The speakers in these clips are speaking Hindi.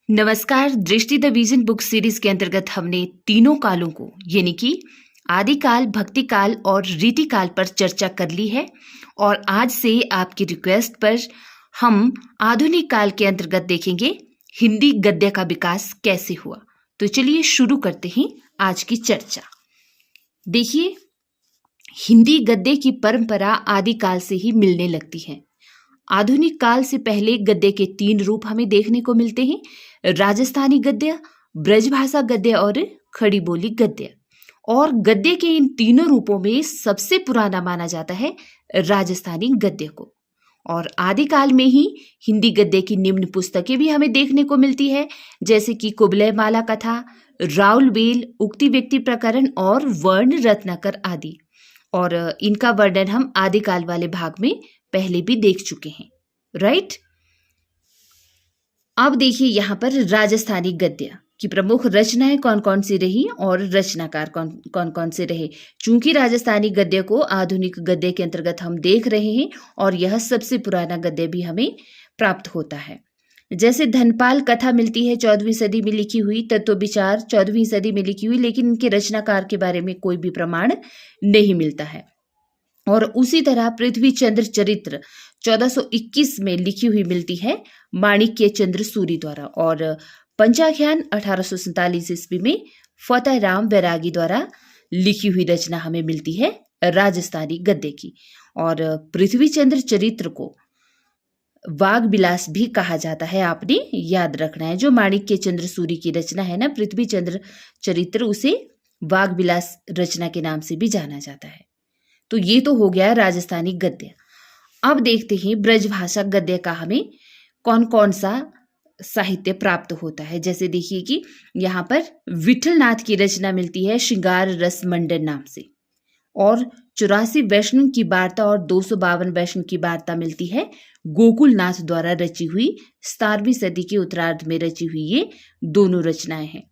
नमस्कार। दृष्टि द विजन बुक सीरीज के अंतर्गत हमने तीनों कालों को यानी कि आदिकाल, भक्ति काल और रीति काल पर चर्चा कर ली है और आज से आपकी रिक्वेस्ट पर हम आधुनिक काल के अंतर्गत देखेंगे हिंदी गद्य का विकास कैसे हुआ। तो चलिए शुरू करते हैं आज की चर्चा। देखिए, हिंदी गद्य की परंपरा आदिकाल से ही मिलने लगती है। आधुनिक काल से पहले गद्य के 3 रूप हमें देखने को मिलते हैं: राजस्थानी गद्य, ब्रजभाषा गद्य और खड़ी बोली गद्य। और गद्य के इन तीनों रूपों में सबसे पुराना माना जाता है राजस्थानी गद्य को। और आदिकाल में ही हिंदी गद्य की निम्न पुस्तकें भी हमें देखने को मिलती है, जैसे कि कुबलय माला कथा, राउल बेल, उक्ति व्यक्ति प्रकरण और वर्ण रत्नाकर आदि। और इनका वर्णन हम आदिकाल वाले भाग में पहले भी देख चुके हैं, राइट। अब देखिए यहाँ पर राजस्थानी गद्य की प्रमुख रचनाएं कौन कौन सी रही और रचनाकार कौन कौन से रहे। चूंकि राजस्थानी गद्य को आधुनिक गद्य के अंतर्गत हम देख रहे हैं और यह सबसे पुराना गद्य भी हमें प्राप्त होता है। जैसे धनपाल कथा मिलती है 14वीं सदी में लिखी हुई, तत्व विचार 14वीं सदी में लिखी हुई, लेकिन इनके रचनाकार के बारे में कोई भी प्रमाण नहीं मिलता है। और उसी तरह पृथ्वी चंद्र चरित्र 1421 में लिखी हुई मिलती है माणिक्य चंद्र सूरी द्वारा। और पंचाख्यान 1847 ईस्वी में फतेह राम बैरागी द्वारा लिखी हुई रचना हमें मिलती है राजस्थानी गद्य की। और पृथ्वी चंद्र चरित्र को वाग विलास भी कहा जाता है, आपने याद रखना है। जो माणिक्य चंद्र सूरी की रचना है ना, पृथ्वी चंद्र चरित्र, उसे वाग विलास रचना के नाम से भी जाना जाता है। तो ये तो हो गया राजस्थानी गद्य। अब देखते हैं ब्रजभाषा गद्य का हमें कौन कौन सा साहित्य प्राप्त होता है। जैसे देखिए कि यहाँ पर विठल नाथ की रचना मिलती है श्रृंगार रस मंडन नाम से, और 84 वैष्णव की वार्ता और 252 वैष्णव की वार्ता मिलती है गोकुल नाथ द्वारा रची हुई। 17वीं सदी के उत्तरार्ध में रची हुई ये दोनों रचनाएं हैं।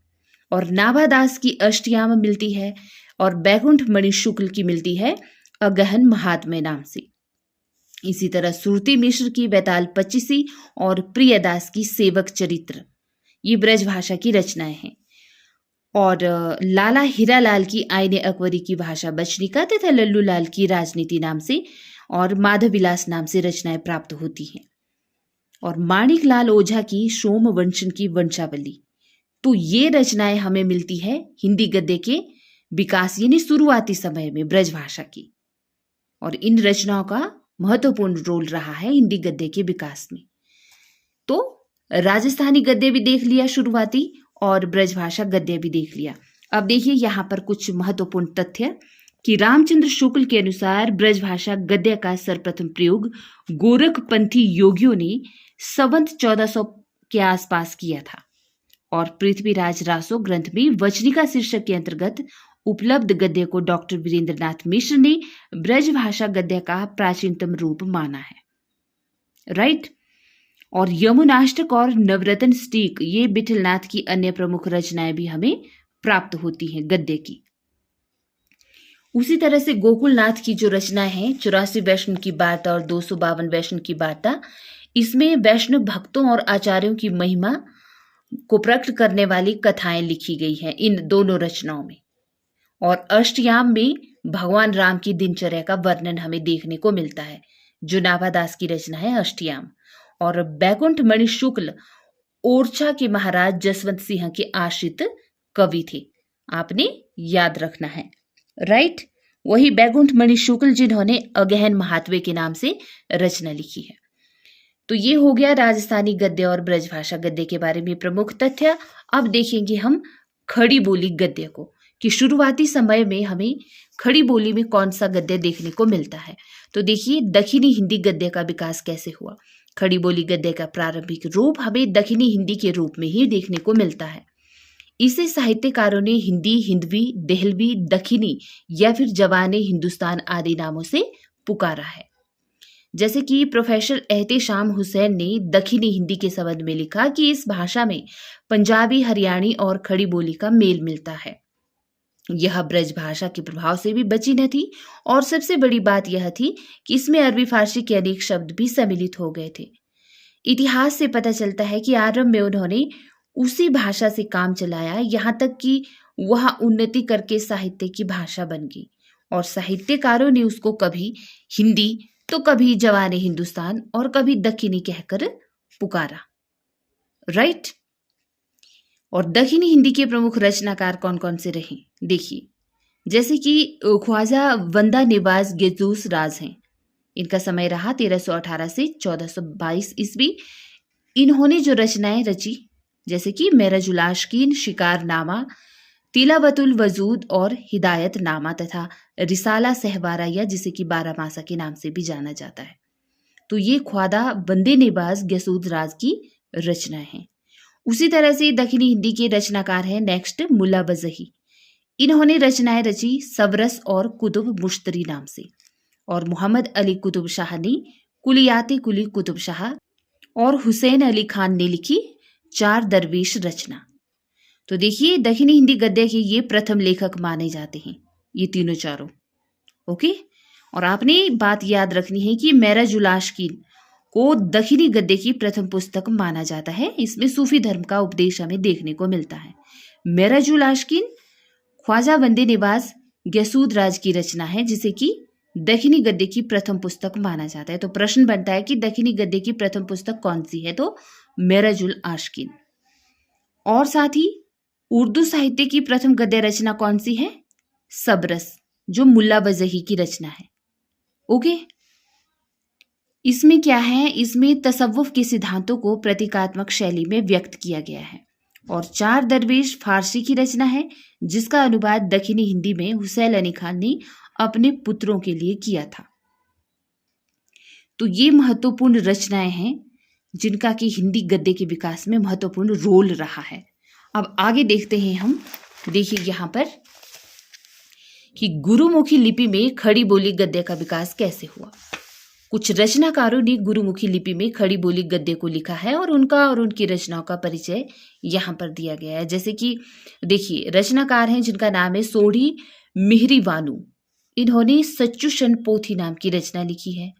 और नाभादास की अष्टयाम मिलती है और बैकुंठ मणि शुक्ल की मिलती है अगहन महात्म्य नाम से। इसी तरह सुरती मिश्र की बैताल पच्चीसी और प्रियदास की सेवक चरित्र, ये ब्रजभाषा की रचनाएं हैं। और लाला हीरालाल की आईने अकबरी की भाषा बचनिका तथा लल्लू लाल की राजनीति नाम से और माधव विलास नाम से रचनाएं प्राप्त होती हैं। और माणिक लाल ओझा की सोम वंशन की वंशावली, तो ये रचनाएं हमें मिलती है हिंदी गद्य के विकास यानी शुरुआती समय में ब्रजभाषा की। और इन रचनाओं का महत्वपूर्ण रोल रहा है हिंदी गद्य के विकास में। तो राजस्थानी गद्य भी देख लिया शुरुआती, और ब्रजभाषा गद्य भी देख लिया। अब देखिए यहाँ पर कुछ महत्वपूर्ण तथ्य कि रामचंद्र शुक्ल के अनुसार ब्रजभाषा गद्य का सर्वप्रथम प्रयोग गोरखपंथी योगियों ने संवत 1400 के आसपास किया था। और पृथ्वीराज रासो ग्रंथ में वचनिका शीर्षक के अंतर्गत उपलब्ध गद्य को डॉक्टर वीरेंद्रनाथ मिश्र ने ब्रजभाषा गद्य का प्राचीनतम रूप माना है, राइट। और यमुनाष्टक और नवरत्न स्टीक, ये विठलनाथ की अन्य प्रमुख रचनाएं भी हमें प्राप्त होती हैं गद्य की। उसी तरह से गोकुलनाथ की जो रचना है 84 वैष्णव की वार्ता और 252 वैष्णव की वार्ता, इसमें वैष्णव भक्तों और आचार्यों की महिमा को प्रकट करने वाली कथाएं लिखी गई हैं इन दोनों रचनाओं में। और अष्टयाम में भगवान राम की दिनचर्या का वर्णन हमें देखने को मिलता है, जो नाभादास की रचना है अष्टयाम। और बैकुंठ मणि शुक्ल ओरछा के महाराज जसवंत सिंह के आश्रित कवि थे, आपने याद रखना है, राइट। वही बैकुंठ मणि शुक्ल जिन्होंने अगहन महात्म्य के नाम से रचना लिखी है। तो ये हो गया राजस्थानी गद्य और ब्रजभाषा गद्य के बारे में प्रमुख तथ्य। अब देखेंगे हम खड़ी बोली गद्य को, कि शुरुआती समय में हमें खड़ी बोली में कौन सा गद्य देखने को मिलता है। तो देखिए दक्षिणी हिंदी गद्य का विकास कैसे हुआ। खड़ी बोली गद्य का प्रारंभिक रूप हमें दक्षिणी हिंदी के रूप में ही देखने को मिलता है। इसे साहित्यकारों ने हिंदी, हिंदवी, देहलवी, दक्षिणी या फिर जवाने हिंदुस्तान आदि नामों से पुकारा है। जैसे कि प्रोफेसर एहतेशाम हुसैन ने दक्षिणी हिंदी के संबंध में लिखा कि इस भाषा में पंजाबी, हरियाणी और खड़ी बोली का मेल मिलता है। यह ब्रज भाषा के प्रभाव से भी बची न थी, और सबसे बड़ी बात यह थी कि इसमें अरबी फारसी के अनेक शब्द भी सम्मिलित हो गए थे। इतिहास से पता चलता है कि आरंभ में उन्होंने उसी भाषा से काम चलाया, यहाँ तक कि वह उन्नति करके साहित्य की भाषा बन गई और साहित्यकारों ने उसको कभी हिंदी तो कभी जवाने हिंदुस्तान और कभी दक्षिणी कहकर पुकारा। राइट। और दक्षिणी हिंदी के प्रमुख रचनाकार कौन कौन से रहे देखिए, जैसे कि ख्वाजा बंदा निवाज गेजूस राज हैं। इनका समय रहा 1318 से 1422 ईस्वी। इन्होंने जो रचनाएं रची जैसे कि मेराजुल आशकीन, शिकारनामा, तिलावतुल वजूद और हिदायतनामा तथा रिसाला सहबाराया जिसे कि बारामासा के नाम से भी जाना जाता है। तो ये ख्वाजा बंदे निवाज गसूद राज की रचनाएं हैं। उसी तरह से दक्षिणी हिंदी के रचनाकार हैं नेक्स्ट मुल्ला बजही। इन्होंने रचनाएं रची सबरस और कुतुब मुश्तरी नाम से। और मोहम्मद अली कुतुब शाह ने कुलियाते कुली कुतुब शाह और हुसैन अली खान ने लिखी चार दरवेश रचना। तो देखिए दक्षिणी हिंदी गद्य के ये प्रथम लेखक माने जाते हैं, ये तीनों चारों। ओके। और आपने बात याद रखनी है कि मेराजुल आशकीन को दक्षिणी गद्य की प्रथम पुस्तक माना जाता है। इसमें सूफी धर्म का उपदेश हमें देखने को मिलता है। मेराजुल आशकीन ख्वाजा बंदे निवाज गसूद राज की रचना है जिसे कि दक्षिणी गद्य की प्रथम पुस्तक माना जाता है। तो प्रश्न बनता है कि दक्षिणी गद्य की प्रथम पुस्तक कौन सी है, तो मेराजुल आशकीन। और साथ ही उर्दू साहित्य की प्रथम गद्य रचना कौन सी है, सबरस, जो मुल्ला बजही की रचना है। ओके। इसमें क्या है, इसमें तसव्वुफ के सिद्धांतों को प्रतीकात्मक शैली में व्यक्त किया गया है। और चार दरवेश फारसी की रचना है जिसका अनुवाद दक्षिणी हिंदी में हुसैन अली खान ने अपने पुत्रों के लिए किया था। तो ये महत्वपूर्ण रचनाएं हैं जिनका कि हिंदी गद्य के विकास में महत्वपूर्ण रोल रहा है। अब आगे देखते हैं हम। देखिए यहाँ पर कि गुरुमुखी लिपि में खड़ी बोली गद्य का विकास कैसे हुआ। कुछ रचनाकारों ने गुरुमुखी लिपि में खड़ी बोली गद्य को लिखा है और उनका और उनकी रचनाओं का परिचय यहाँ पर दिया गया है। जैसे कि देखिए रचनाकार हैं जिनका नाम है सोढ़ी मिहरी वानू। इन्होंने सच्चू शन पोथी नाम की रचना लिखी है।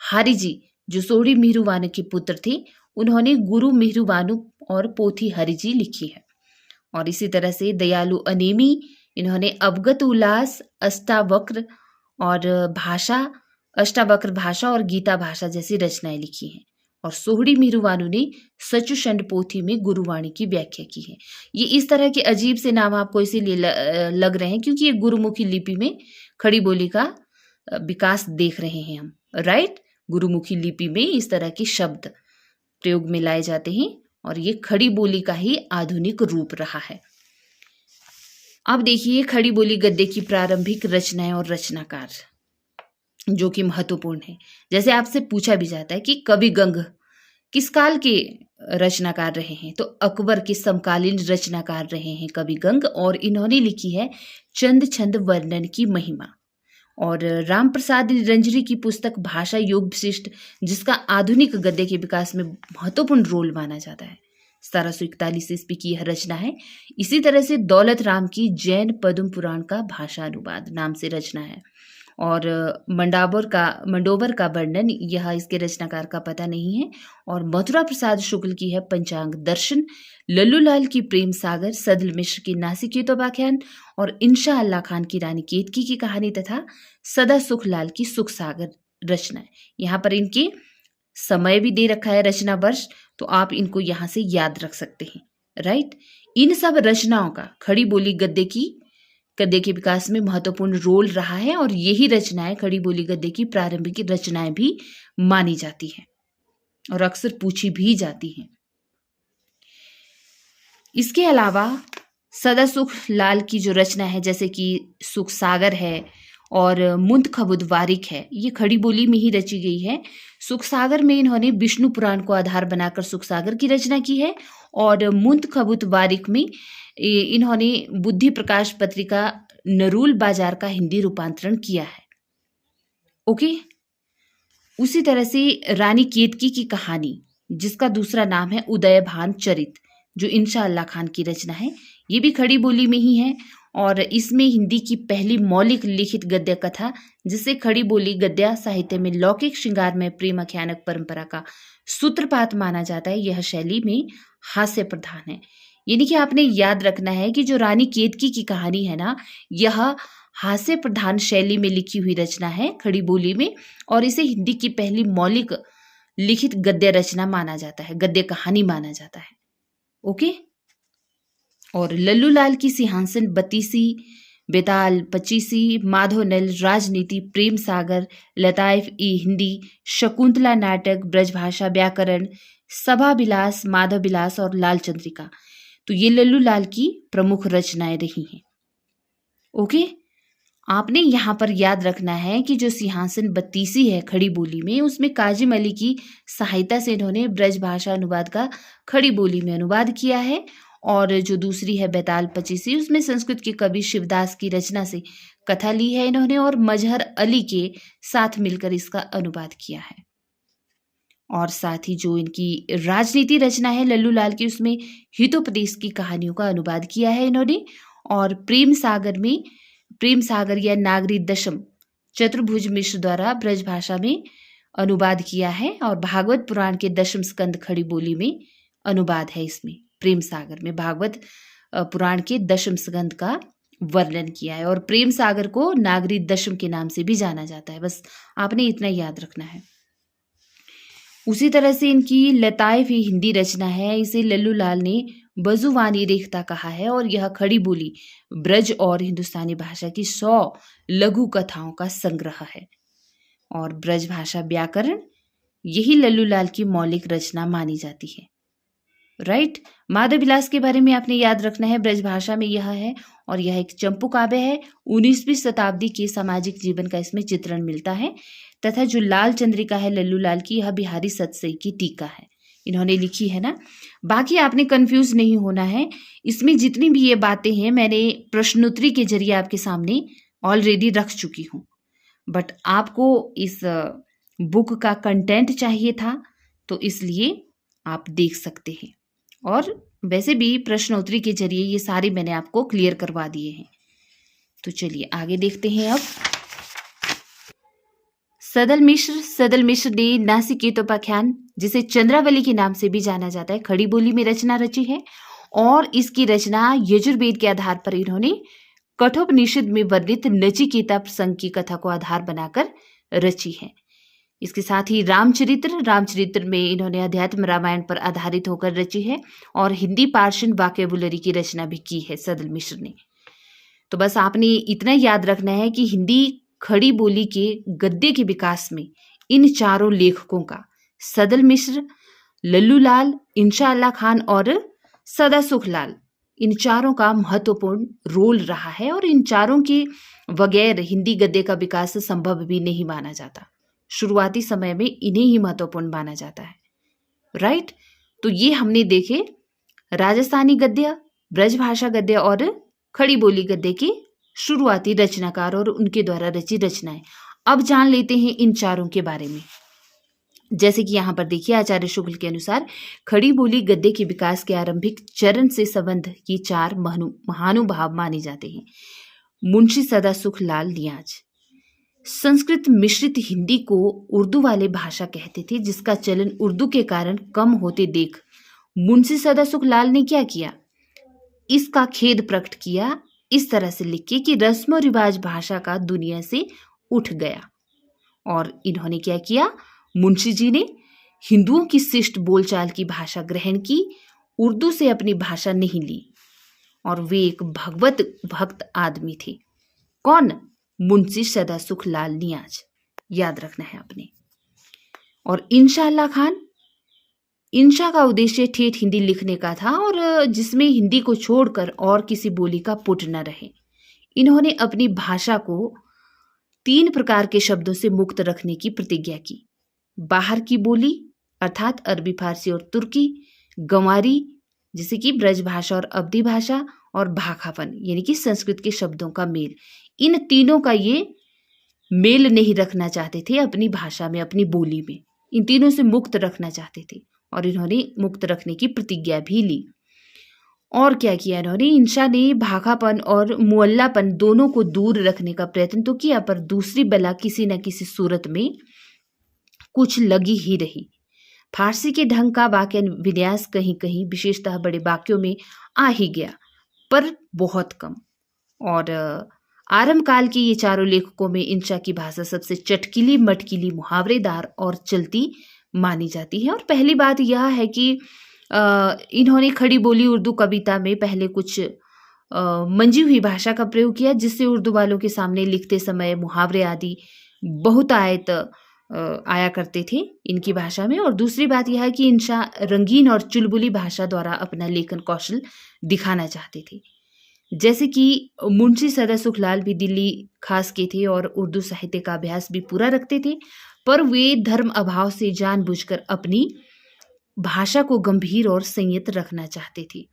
हरिजी जो सोढ़ी मिहरू वानू के पुत्र थे, उन्होंने गुरु मिहरू वानू और पोथी हरिजी लिखी है। और इसी तरह से दयालु अनेमी, इन्होंने अवगत उल्लास, अष्टावक्र भाषा और गीता भाषा जैसी रचनाएं लिखी हैं। और सोहड़ी मिरुवानू ने सचुषंड पोथी में गुरुवाणी की व्याख्या की है। ये इस तरह के अजीब से नाम आपको इसीलिए लग रहे हैं क्योंकि ये गुरुमुखी लिपि में खड़ी बोली का विकास देख रहे हैं हम। राइट। गुरुमुखी लिपि में इस तरह के शब्द प्रयोग में लाए जाते हैं और ये खड़ी बोली का ही आधुनिक रूप रहा है। अब देखिए खड़ी बोली गद्य की प्रारंभिक रचनाएं और रचनाकार जो कि महत्वपूर्ण है। जैसे आपसे पूछा भी जाता है कि कवि गंग किस काल के रचनाकार रहे हैं, तो अकबर के समकालीन रचनाकार रहे हैं कवि गंग। और इन्होंने लिखी है चंद छंद वर्णन की महिमा। और राम प्रसाद निरंजनी की पुस्तक भाषा योग विशिष्ट, जिसका आधुनिक गद्य के विकास में महत्वपूर्ण रोल माना जाता है, 1741 ईस्वी की यह रचना है। इसी तरह से दौलत राम की जैन पद्म पुराण का भाषा अनुवाद नाम से रचना है। और मंडोबर का वर्णन, यह इसके रचनाकार का पता नहीं है। और मथुरा प्रसाद शुक्ल की है पंचांग दर्शन, लल्लू लाल की प्रेम सागर, सदल मिश्र की नासिकेतोपाख्यान और इंशा अल्लाह खान की रानी केतकी की कहानी तथा सदा सुखलाल की सुख सागर रचना है। यहाँ पर इनके समय भी दे रखा है, रचना वर्ष, तो आप इनको यहाँ से याद रख सकते हैं। राइट। इन सब रचनाओं का खड़ी बोली गद्य के विकास में महत्वपूर्ण रोल रहा है और यही रचनाएं खड़ी बोली गद्य की प्रारंभिक रचनाएं भी मानी जाती हैं और अक्सर पूछी भी जाती हैं। इसके अलावा सदा सुख लाल की जो रचना है जैसे कि सुख सागर है और मुंद खबुद वारिक है, ये खड़ी बोली में ही रची गई है। सुख सागर में इन्होंने विष्णु पुराण को आधार बनाकर सुख सागर की रचना की है और मुंद खबुद वारिक में इन्होंने बुद्धि प्रकाश पत्रिका नरूल बाजार का हिंदी रूपांतरण किया है। ओके। उसी तरह से रानी केतकी की कहानी, जिसका दूसरा नाम है उदयभान चरित, जो इंशा अल्लाह खान की रचना है, ये भी खड़ी बोली में ही है। और इसमें हिंदी की पहली मौलिक लिखित गद्य कथा, जिसे खड़ी बोली गद्य साहित्य में लौकिक श्रृंगार में प्रेम आख्यानक परंपरा का सूत्रपात माना जाता है, यह शैली में हास्य प्रधान है। यानी कि आपने याद रखना है कि जो रानी केतकी की कहानी है ना, यह हास्य प्रधान शैली में लिखी हुई रचना है खड़ी बोली में, और इसे हिंदी की पहली मौलिक लिखित गद्य रचना माना जाता है, गद्य कहानी माना जाता है। ओके। और लल्लू लाल की सिंहासन 32, बेताल 25, माधवनल, राजनीति, प्रेम सागर, लताइफ ई हिंदी, शकुंतला नाटक, ब्रजभाषा व्याकरण, सभा विलास, माधव विलास और लाल चंद्रिका, तो ये लल्लू लाल की प्रमुख रचनाएं रही हैं। ओके। आपने यहाँ पर याद रखना है कि जो सिंहासन 32 है खड़ी बोली में, उसमें काजिम अली की सहायता से इन्होंने ब्रजभाषा अनुवाद का खड़ी बोली में अनुवाद किया है, और जो दूसरी है बेताल 25, उसमें संस्कृत के कवि शिवदास की रचना से कथा ली है इन्होंने और मजहर अली के साथ मिलकर इसका अनुवाद किया है। और साथ ही जो इनकी राजनीति रचना है लल्लू लाल की, उसमें हितोपदेश की कहानियों का अनुवाद किया है इन्होंने। और प्रेम सागर में, प्रेम सागर या नागरी दशम चतुर्भुज मिश्र द्वारा ब्रजभाषा में अनुवाद किया है, और भागवत पुराण के दशम स्कंद खड़ी बोली में अनुवाद है इसमें। प्रेम सागर में भागवत पुराण के दशम स्कंद का वर्णन किया है, और प्रेम सागर को नागरी दशम के नाम से भी जाना जाता है। बस आपने इतना याद रखना है। उसी तरह से इनकी लताइफ ही हिंदी रचना है, इसे लल्लू लाल ने बजुवानी रेखता कहा है, और यह खड़ी बोली ब्रज और हिंदुस्तानी भाषा की 100 लघु कथाओं का संग्रह है। और ब्रज भाषा व्याकरण, यही लल्लू लाल की मौलिक रचना मानी जाती है। राइट। माधव विलास के बारे में आपने याद रखना है, ब्रज भाषा में यह है, और यह एक चंपू काव्य है। 19वीं शताब्दी के सामाजिक जीवन का इसमें चित्रण मिलता है। तथा जो लाल चंद्रिका है लल्लू लाल की, यह बिहारी सतसई की टीका है, इन्होंने लिखी है ना। बाकी आपने कंफ्यूज नहीं होना है, इसमें जितनी भी ये बातें हैं मैंने प्रश्नोत्तरी के जरिए आपके सामने ऑलरेडी रख चुकी हूँ। बट आपको इस बुक का कंटेंट चाहिए था, तो इसलिए आप देख सकते हैं। और वैसे भी प्रश्नोत्तरी के जरिए ये सारे मैंने आपको क्लियर करवा दिए हैं। तो चलिए आगे देखते हैं अब। सदल मिश्र ने नासिकेतोपाख्यान, जिसे चंद्रावली के नाम से भी जाना जाता है, खड़ी बोली में रचना रची है, और इसकी रचना यजुर्वेद के आधार पर इन्होंने कठोपनिषद में वर्णित नचिकेता प्रसंग की कथा को आधार बनाकर रची है। इसके साथ ही रामचरित्र में इन्होंने अध्यात्म रामायण पर आधारित होकर रची है, और हिंदी पार्शियन वोकैबुलरी की रचना भी की है सदल मिश्र ने। तो बस आपने इतना याद रखना है कि हिंदी खड़ी बोली के गद्य के विकास में इन चारों लेखकों का, सदल मिश्र, लल्लू लाल, इंशा अल्लाह खान और सदा सुख लाल, इन चारों का महत्वपूर्ण रोल रहा है, और इन चारों के बगैर हिंदी गद्य का विकास संभव भी नहीं माना जाता। शुरुआती समय में इन्हें ही महत्वपूर्ण माना जाता है। राइट। तो ये हमने देखे राजस्थानी गद्य, ब्रजभाषा गद्य और खड़ी बोली गद्य के शुरुआती रचनाकार और उनके द्वारा रची रचनाएं। अब जान लेते हैं इन चारों के बारे में। जैसे कि यहाँ पर देखिए, आचार्य शुक्ल के अनुसार खड़ी बोली गद्य के विकास के आरंभिक चरण से संबंध ये 4 महानुभाव माने जाते हैं। मुंशी सदा सुख लाल नियाज संस्कृत मिश्रित हिंदी को उर्दू वाले भाषा कहते थे, जिसका चलन उर्दू के कारण कम होते देख मुंशी सदा सुख लाल ने क्या किया, इसका खेद प्रकट किया, इस तरह से लिखे कि रस्म और रिवाज भाषा का दुनिया से उठ गया। और इन्होंने क्या किया, मुंशी जी ने हिंदुओं की शिष्ट बोलचाल की भाषा ग्रहण की, उर्दू से अपनी भाषा नहीं ली, और वे एक भगवत भक्त आदमी थे। कौन? मुंशी सदा सुख लाल नियाज, याद रखना है आपने। और इंशा अल्लाह खान, इंशा का उद्देश्य ठेठ हिंदी लिखने का था, और जिसमें हिंदी को छोड़कर और किसी बोली का पुट न रहे। इन्होंने अपनी भाषा को 3 प्रकार के शब्दों से मुक्त रखने की प्रतिज्ञा की। बाहर की बोली अर्थात अरबी, फारसी और तुर्की, गंवारी जैसे कि ब्रज भाषा और अवधी भाषा, और भाखापन यानी कि संस्कृत के शब्दों का मेल। इन तीनों का ये मेल नहीं रखना चाहते थे अपनी भाषा में, अपनी बोली में। इन तीनों से मुक्त रखना चाहते थे, और इन्होंने मुक्त रखने की प्रतिज्ञा भी ली। और क्या किया इन्होंने, इंशा ने भाखापन और मुअल्लापन दोनों को दूर रखने का प्रयत्न तो किया, पर दूसरी बला किसी न किसी सूरत में कुछ लगी ही रही। फारसी के ढंग का वाक्य विन्यास कहीं कहीं, विशेषतः बड़े वाक्यों में आ ही गया, पर बहुत कम। और आरंभ काल के ये चारों लेखकों में इंशा की भाषा सबसे चटकीली, मटकीली, मुहावरेदार और चलती मानी जाती है। और पहली बात यह है कि इन्होंने खड़ी बोली उर्दू कविता में पहले कुछ मंजी हुई भाषा का प्रयोग किया, जिससे उर्दू वालों के सामने लिखते समय मुहावरे आदि बहुतायत आया करते थे इनकी भाषा में। और दूसरी बात यह है कि इंशा रंगीन और चुलबुली भाषा द्वारा अपना लेखन कौशल दिखाना चाहते थे। जैसे कि मुंशी सदा सुखलाल भी दिल्ली खास के थे और उर्दू साहित्य का अभ्यास भी पूरा रखते थे, पर वे धर्म अभाव से जानबूझकर अपनी भाषा को गंभीर और संयत रखना चाहते थे।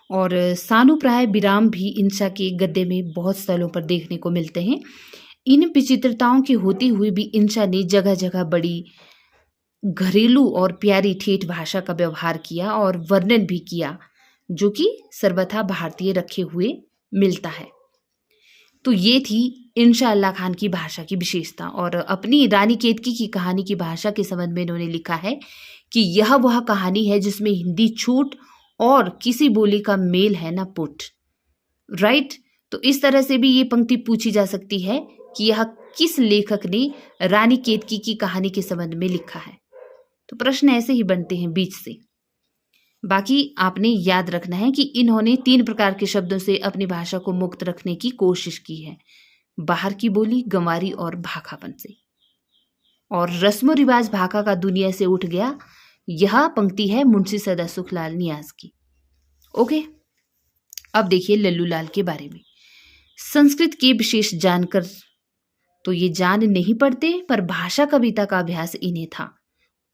और सानुप्राय विराम भी इंशा के गद्य में बहुत स्थलों पर देखने को मिलते हैं। इन विचित्रताओं के होते हुए भी इंशा ने जगह जगह बड़ी घरेलू और प्यारी ठेठ भाषा का व्यवहार किया और वर्णन भी किया, जो कि सर्वथा भारतीय रखे हुए मिलता है। तो ये थी इंशा अल्लाह खान की भाषा की विशेषता। और अपनी रानी केतकी की कहानी की भाषा के संबंध में इन्होंने लिखा है कि यह वह कहानी है जिसमें हिंदी छूट और किसी बोली का मेल है ना पुट। राइट। तो इस तरह से भी ये पंक्ति पूछी जा सकती है कि यह किस लेखक ने रानी केतकी की कहानी के संबंध में लिखा है। तो प्रश्न ऐसे ही बनते हैं बीच से। बाकी आपने याद रखना है कि इन्होंने 3 प्रकार के शब्दों से अपनी भाषा को मुक्त रखने की कोशिश की है, बाहर की बोली, गंवारी और भाखापन से। और रस्मो रिवाज भाखा का दुनिया से उठ गया, यह पंक्ति है मुंशी सदा सुखलाल नियाज की। ओके, अब देखिए लल्लू लाल के बारे में। संस्कृत के विशेष जानकर तो ये जान नहीं पड़ते, पर भाषा कविता का अभ्यास इन्हें था।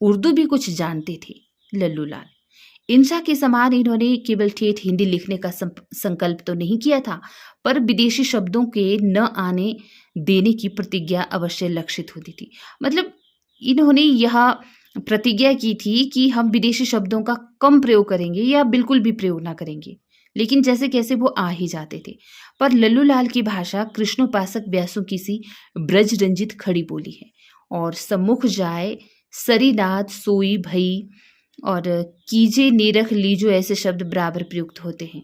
उर्दू भी कुछ जानते थे लल्लू लाल। इंशा के समान इन्होंने केवल ठेठ हिंदी लिखने का संकल्प तो नहीं किया था, पर विदेशी शब्दों के न आने देने की प्रतिज्ञा अवश्य लक्षित होती थी। मतलब इन्होंने यह प्रतिज्ञा की थी कि हम विदेशी शब्दों का कम प्रयोग करेंगे या बिल्कुल भी प्रयोग ना करेंगे, लेकिन जैसे कैसे वो आ ही जाते थे। पर लल्लू लाल की भाषा कृष्णोपासक व्यासों की सी ब्रज रंजित खड़ी बोली है। और सम्मुख जाए, सरीनाथ, सोई, भई और कीजे, नेरख, लीजो ऐसे शब्द बराबर प्रयुक्त होते हैं।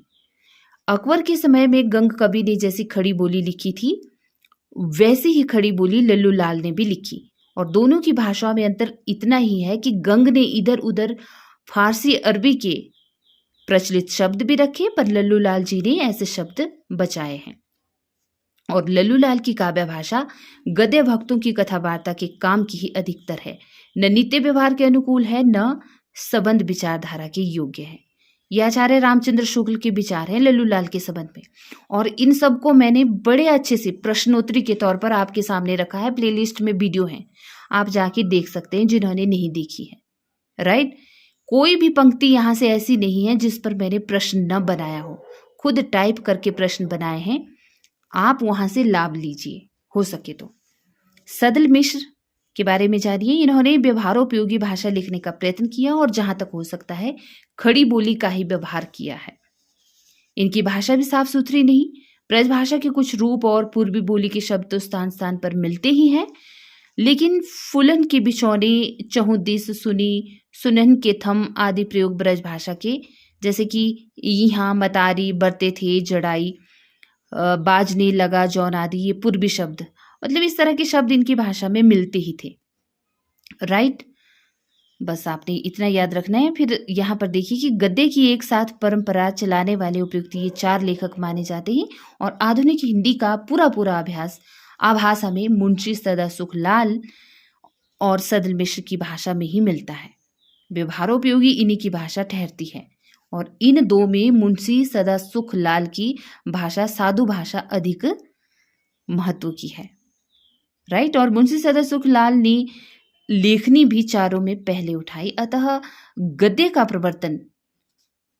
अकबर के समय में गंग कवि ने जैसी खड़ी बोली लिखी थी, वैसी ही खड़ी बोली लल्लू लाल ने भी लिखी। और दोनों की भाषाओं में अंतर इतना ही है कि गंग ने इधर उधर फारसी अरबी के प्रचलित शब्द भी रखे, पर लल्लू लाल जी ने ऐसे शब्द बचाए हैं। और लल्लू लाल की काव्य भाषा गद्य भक्तों की कथा वार्ता के काम की ही अधिकतर है, न नित्य व्यवहार के अनुकूल है, न संबंध विचारधारा के योग्य है। यह आचार्य रामचंद्र शुक्ल के विचार हैं लल्लू लाल के संबंध में। और इन सब को मैंने बड़े अच्छे से प्रश्नोत्तरी के तौर पर आपके सामने रखा है। प्लेलिस्ट में वीडियो है, आप जाके देख सकते हैं जिन्होंने नहीं देखी है। राइट। कोई भी पंक्ति यहाँ से ऐसी नहीं है जिस पर मैंने प्रश्न न बनाया हो, खुद टाइप करके प्रश्न बनाए हैं, आप वहां से लाभ लीजिए हो सके तो। सदल मिश्र के बारे में जानिए। इन्होंने व्यवहारोपयोगी भाषा लिखने का प्रयत्न किया और जहां तक हो सकता है खड़ी बोली का ही व्यवहार किया है। इनकी भाषा भी साफ सुथरी नहीं, ब्रज भाषा के कुछ रूप और पूर्वी बोली के शब्द तो स्थान स्थान पर मिलते ही हैं, लेकिन फुलन के बिछौने, चहुदिस, सुनी, सुनन के थम आदि प्रयोग ब्रज भाषा के, जैसे कि यहाँ, मतारी, बरते थे, जड़ाई, बाजने लगा, जौन आदि, ये पूर्वी शब्द, मतलब इस तरह के शब्द इनकी भाषा में मिलते ही थे। राइट। बस आपने इतना याद रखना है। फिर यहाँ पर देखिए कि गद्य की एक साथ परंपरा चलाने वाले उपयुक्त ये 4 लेखक माने जाते हैं। और आधुनिक हिंदी का पूरा पूरा आभास हमें मुंशी सदा सुखलाल और सदल मिश्र की भाषा में ही मिलता है। व्यवहारोपयोगी इन्हीं की भाषा ठहरती है। और इन 2 में मुंशी सदा सुखलाल की भाषा साधु भाषा अधिक महत्व की है। राइट। और मुंशी सदा सुखलाल ने लेखनी भी चारों में पहले उठाई, अतः गद्य का प्रवर्तन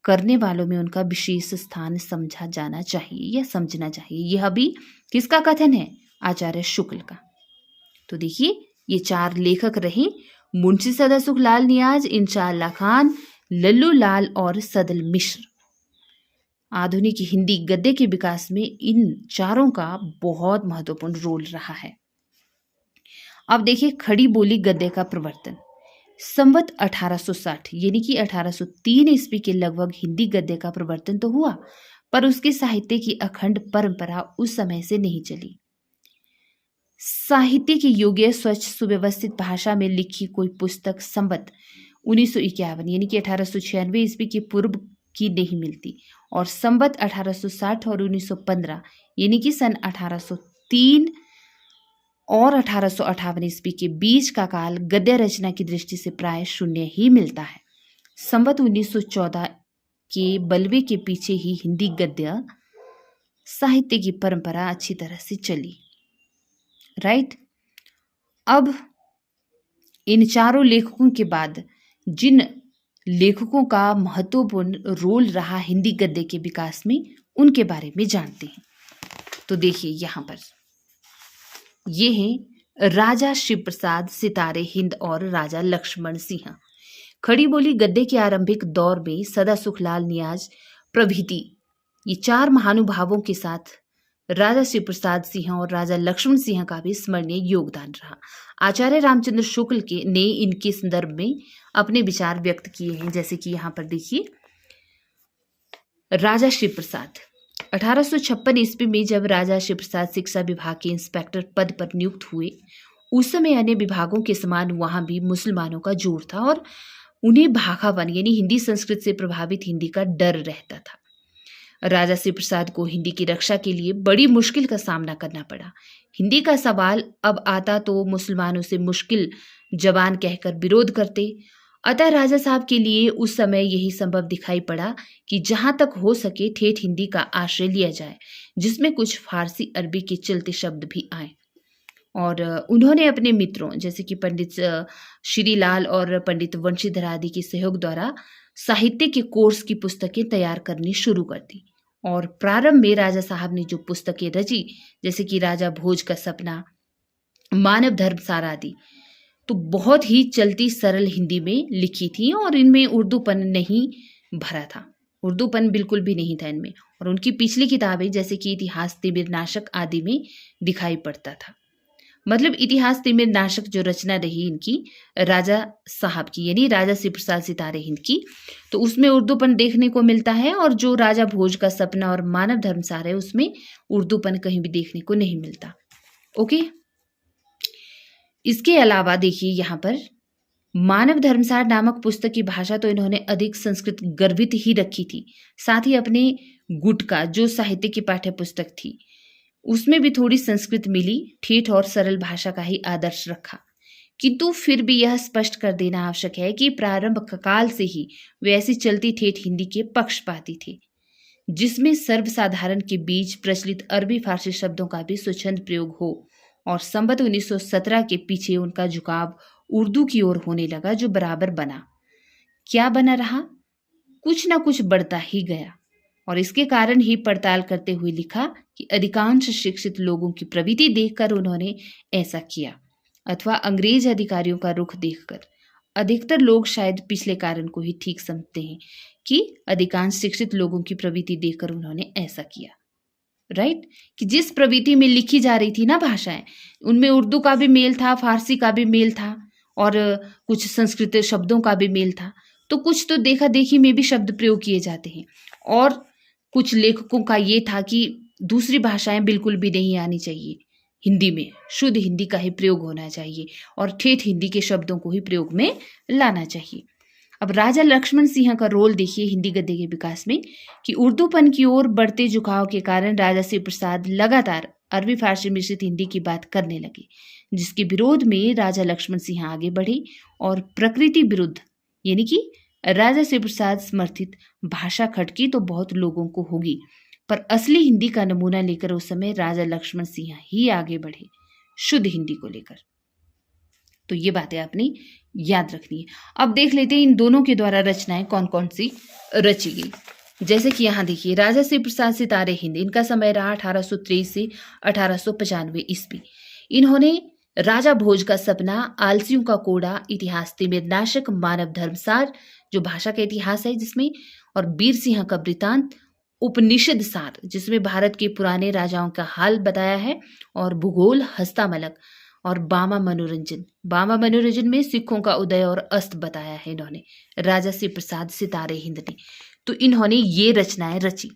करने वालों में उनका विशेष स्थान समझा जाना चाहिए या समझना चाहिए। यह भी किसका कथन है? आचार्य शुक्ल का। तो देखिए ये 4 लेखक रहे, मुंशी सदा सुखलाल नियाज, इंशा अल्लाह खान, लल्लू लाल और सदल मिश्र। आधुनिक हिंदी गद्य के विकास में इन चारों का बहुत महत्वपूर्ण रोल रहा है। अब देखिए खड़ी बोली गद्य का प्रवर्तन। संवत 1860 यानी कि 1803 ईस्वी के लगभग हिंदी गद्य का प्रवर्तन तो हुआ, पर उसके साहित्य की अखंड परंपरा उस समय से नहीं चली। साहित्य की योग्य स्वच्छ सुव्यवस्थित भाषा में लिखी कोई पुस्तक संवत 1951 यानी कि 1896 ईस्वी के पूर्व की नहीं मिलती, और संवत 1860 और 1915 यानी कि सन 1803 और 1858 ईस्वी के बीच का काल गद्य रचना की दृष्टि से प्राय शून्य ही मिलता है। संवत 1914 के बलवे के पीछे ही हिंदी गद्य साहित्य की परंपरा अच्छी तरह से चली। राइट। अब इन चारों लेखकों के बाद जिन लेखकों का महत्वपूर्ण रोल रहा हिंदी गद्य के विकास में, उनके बारे में जानते हैं। तो देखिए यहाँ पर ये हैं राजा शिव प्रसाद, सितारे हिंद और राजा लक्ष्मण सिंह। खड़ी बोली गद्य के आरंभिक दौर में सदा सुखलाल नियाज प्रभृति ये चार महानुभावों के साथ राजा शिव प्रसाद सिंह और राजा लक्ष्मण सिंह का भी स्मरणीय योगदान रहा। आचार्य रामचंद्र शुक्ल ने इनके संदर्भ में अपने विचार व्यक्त किए हैं, जैसे कि यहाँ पर देखिए राजा शिव प्रसाद 1856 ईस्वी में जब राजा शिव प्रसाद शिक्षा विभाग के इंस्पेक्टर पद पर नियुक्त हुए, उस समय अन्य विभागों के समान वहां भी मुसलमानों का जोर था और उन्हें भाखापन यानी हिंदी संस्कृत से प्रभावित हिंदी का डर रहता था। राजा शिव प्रसाद को हिंदी की रक्षा के लिए बड़ी मुश्किल का सामना करना पड़ा। हिंदी का सवाल अब आता तो मुसलमानों से मुश्किल जबान कहकर विरोध करते, अतः राजा साहब के लिए उस समय यही संभव दिखाई पड़ा कि जहां तक हो सके ठेठ हिंदी का आश्रय लिया जाए, जिसमें कुछ फारसी अरबी के चलते शब्द भी आए। और उन्होंने अपने मित्रों जैसे कि पंडित श्रीलाल और पंडित वंशीधर आदि के सहयोग द्वारा साहित्य के कोर्स की पुस्तकें तैयार करनी शुरू कर दी। और प्रारंभ में राजा साहब ने जो पुस्तकें रची, जैसे कि राजा भोज का सपना, मानव धर्मसार आदि, तो बहुत ही चलती सरल हिंदी में लिखी थी और इनमें उर्दूपन नहीं भरा था, उर्दूपन बिल्कुल भी नहीं था इनमें। और उनकी पिछली किताबें जैसे कि इतिहास तिमिरनाशक आदि में दिखाई पड़ता था। मतलब इतिहास तिमिरनाशक जो रचना रही इनकी राजा साहब की यानी राजा शिव प्रसाद सितारे हिंद की, तो उसमें उर्दूपन देखने को मिलता है, और जो राजा भोज का सपना और मानव धर्मसार है उसमें उर्दूपन कहीं भी देखने को नहीं मिलता। ओके। इसके अलावा देखिए यहाँ पर मानव धर्मसार नामक पुस्तक की भाषा तो इन्होंने अधिक संस्कृत गर्भित ही रखी थी। साथ ही अपने गुटका जो साहित्य की पाठ्य पुस्तक थी उसमें भी थोड़ी संस्कृत मिली, ठेठ और सरल भाषा का ही आदर्श रखा। किंतु फिर भी यह स्पष्ट कर देना आवश्यक है कि प्रारंभ काल से ही वे ऐसी चलती ठेठ हिंदी के पक्षपाती थे, जिसमें सर्वसाधारण के बीच प्रचलित अरबी फारसी शब्दों का भी स्वच्छंद प्रयोग हो। और संवत 1917 के पीछे उनका झुकाव उर्दू की ओर होने लगा, जो बराबर बना। क्या बना रहा? कुछ ना कुछ बढ़ता ही गया। और इसके कारण ही पड़ताल करते हुए लिखा कि अधिकांश शिक्षित लोगों की प्रवृत्ति देखकर उन्होंने ऐसा किया, अथवा अंग्रेज अधिकारियों का रुख देखकर। अधिकतर लोग शायद पिछले कारण को ही ठीक समझते हैं कि अधिकांश शिक्षित लोगों की प्रवृत्ति देखकर उन्होंने ऐसा किया। राइट। कि जिस प्रवृत्ति में लिखी जा रही थी ना भाषाएं, उनमें उर्दू का भी मेल था, फारसी का भी मेल था, और कुछ संस्कृत शब्दों का भी मेल था। तो कुछ तो देखा देखी में भी शब्द प्रयोग किए जाते हैं, और कुछ लेखकों का ये था कि दूसरी भाषाएं बिल्कुल भी नहीं आनी चाहिए, हिंदी में शुद्ध हिंदी का ही प्रयोग होना चाहिए और ठेठ हिंदी के शब्दों को ही प्रयोग में लाना चाहिए। अब राजा लक्ष्मण सिंह का रोल देखिए हिंदी गद्य के विकास में, कि उर्दूपन की ओर बढ़ते झुकाव के कारण राजा शिव प्रसाद लगातार अरबी फारसी मिश्रित हिंदी की बात करने लगे, जिसके विरोध में राजा लक्ष्मण सिंह आगे बढ़े और प्रकृति विरुद्ध यानी कि राजा शिव प्रसाद समर्थित भाषा खटकी तो बहुत लोगों को होगी, पर असली हिंदी का नमूना लेकर उस समय राजा लक्ष्मण सिंह ही आगे बढ़े शुद्ध हिंदी को लेकर। तो ये बातें आपने याद रखनी है। अब देख लेते हैं इन दोनों के द्वारा रचनाएं कौन कौन सी रची गई। जैसे कि यहाँ देखिए राजा शिव प्रसाद सितारे हिंद, इनका समय रहा 1823 से 1895 ईस्वी। इन्होंने राजा भोज का सपना, आलसियों का कोड़ा, इतिहास तिमिरनाशक, मानव धर्मसार जो भाषा का इतिहास है जिसमें, और वीर सिंह का वृतांत, उपनिषद सार जिसमें भारत के पुराने राजाओं का हाल बताया है, और भूगोल हस्तामलक, और बामा मनोरंजन। बामा मनोरंजन में सिखों का उदय और अस्त बताया है इन्होंने, राजा श्री प्रसाद सितारे हिंद ने। तो इन्होंने ये रचनाएं रची,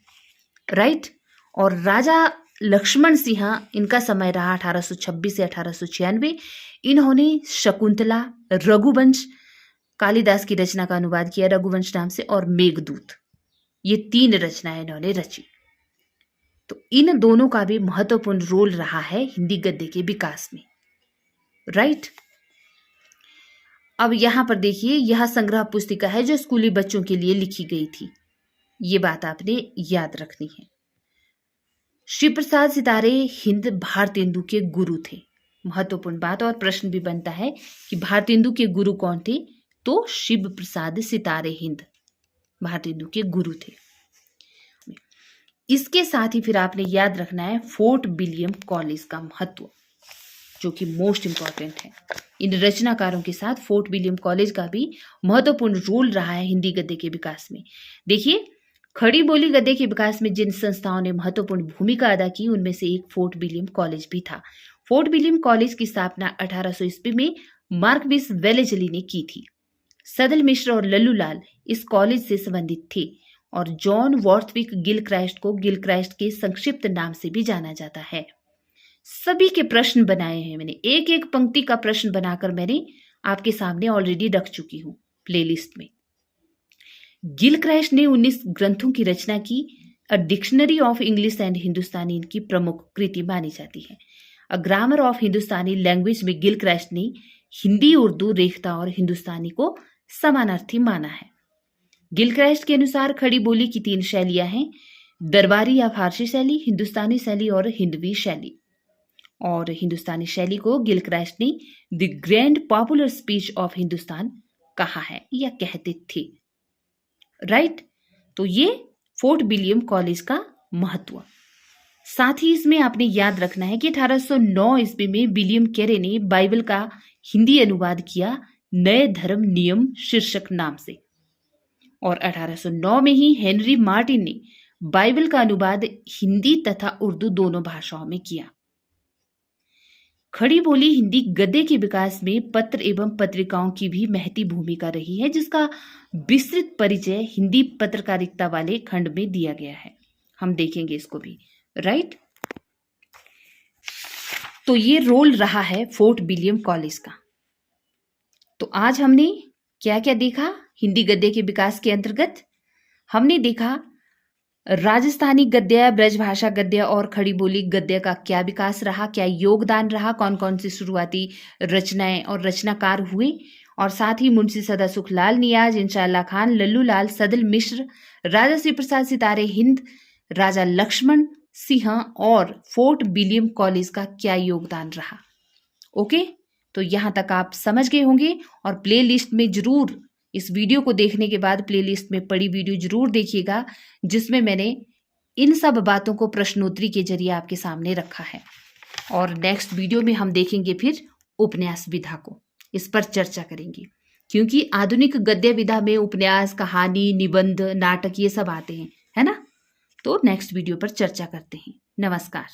राइट। और राजा लक्ष्मण सिंह, इनका समय रहा 1826 से 1896। इन्होंने शकुंतला, रघुवंश, कालिदास की रचना का अनुवाद किया रघुवंश नाम से, और मेघदूत, ये 3 रचनाएं इन्होंने रची। तो इन दोनों का भी महत्वपूर्ण रोल रहा है हिंदी गद्य के विकास में, राइट। अब यहां पर देखिए, यह संग्रह पुस्तिका है जो स्कूली बच्चों के लिए लिखी गई थी, ये बात आपने याद रखनी है। श्री प्रसाद सितारे हिंद भारतेंदु के गुरु थे, महत्वपूर्ण बात, और प्रश्न भी बनता है कि भारतेंदु के गुरु कौन थे, तो शिव प्रसाद सितारे हिंद भारतेंदु के गुरु थे। इसके साथ ही फिर आपने याद रखना है फोर्ट विलियम कॉलेज का महत्व, जो कि मोस्ट इंपॉर्टेंट है। इन रचनाकारों के साथ फोर्ट विलियम कॉलेज का भी महत्वपूर्ण रोल रहा है हिंदी गद्य के विकास में। देखिए, खड़ी बोली गद्य के विकास में जिन संस्थाओं ने महत्वपूर्ण भूमिका अदा की, उनमें से एक फोर्ट विलियम कॉलेज भी था। फोर्ट विलियम कॉलेज की स्थापना 1800 ईस्वी में मार्कबिस वेलेजली ने की थी। सदल मिश्र और लल्लू लाल इस कॉलेज से संबंधित थे, और जॉन वॉर्थविक गिलक्राइस्ट को गिलक्राइस्ट के संक्षिप्त नाम से भी जाना जाता है। सभी के प्रश्न बनाए हैं मैंने, एक एक पंक्ति का प्रश्न बनाकर मैंने आपके सामने ऑलरेडी रख चुकी हूं प्लेलिस्ट में। गिलक्राइस्ट ने 19 ग्रंथों की रचना की। A dictionary of English and Hindustani इनकी प्रमुख कृति मानी जाती है। A grammar of Hindustani language में गिलक्राइस्ट ने हिंदी, उर्दू, रेख्ता और हिंदुस्तानी को समानार्थी माना है। गिलक्राइस्ट के अनुसार खड़ी बोली की 3 शैलियां हैं, दरबारी या फारसी शैली, हिंदुस्तानी शैली और हिंदवी शैली। और हिंदुस्तानी शैली को गिलक्राइस्ट ने the grand popular speech of Hindustan कहा है या कहते थे, राइट। तो ये फोर्ट विलियम कॉलेज का महत्व। साथ ही इसमें आपने याद रखना है कि 1809 ईस्वी में विलियम कैरे ने बाइबल का हिंदी अनुवाद किया नए धर्म नियम शीर्षक नाम से, और 1809 में ही हेनरी मार्टिन ने बाइबल का अनुवाद हिंदी तथा उर्दू दोनों भाषाओं में किया। खड़ी बोली हिंदी गद्य के विकास में पत्र एवं पत्रिकाओं की भी महती भूमिका रही है, जिसका विस्तृत परिचय हिंदी पत्रकारिता वाले खंड में दिया गया है। हम देखेंगे इसको भी, राइट। तो ये रोल रहा है फोर्ट विलियम कॉलेज का। तो आज हमने क्या क्या देखा हिंदी गद्य के विकास के अंतर्गत? हमने देखा राजस्थानी गद्य, ब्रजभाषा गद्य और खड़ी बोली गद्य का क्या विकास रहा, क्या योगदान रहा, कौन कौन सी शुरुआती रचनाएं और रचनाकार हुए, और साथ ही मुंशी सदा सुखलाल नियाज, इंशाअल्लाह खान, लल्लू लाल, सदल मिश्र, राजा श्री प्रसाद सितारे हिंद, राजा लक्ष्मण सिंह और फोर्ट विलियम कॉलेज का क्या योगदान रहा। ओके, तो यहां तक आप समझ गए होंगे, और प्ले लिस्ट में जरूर इस वीडियो को देखने के बाद प्लेलिस्ट में पड़ी वीडियो जरूर देखिएगा, जिसमें मैंने इन सब बातों को प्रश्नोत्तरी के जरिए आपके सामने रखा है। और नेक्स्ट वीडियो में हम देखेंगे फिर उपन्यास विधा को, इस पर चर्चा करेंगे, क्योंकि आधुनिक गद्य विधा में उपन्यास, कहानी, निबंध, नाटक ये सब आते हैं, है ना। तो नेक्स्ट वीडियो पर चर्चा करते हैं। नमस्कार।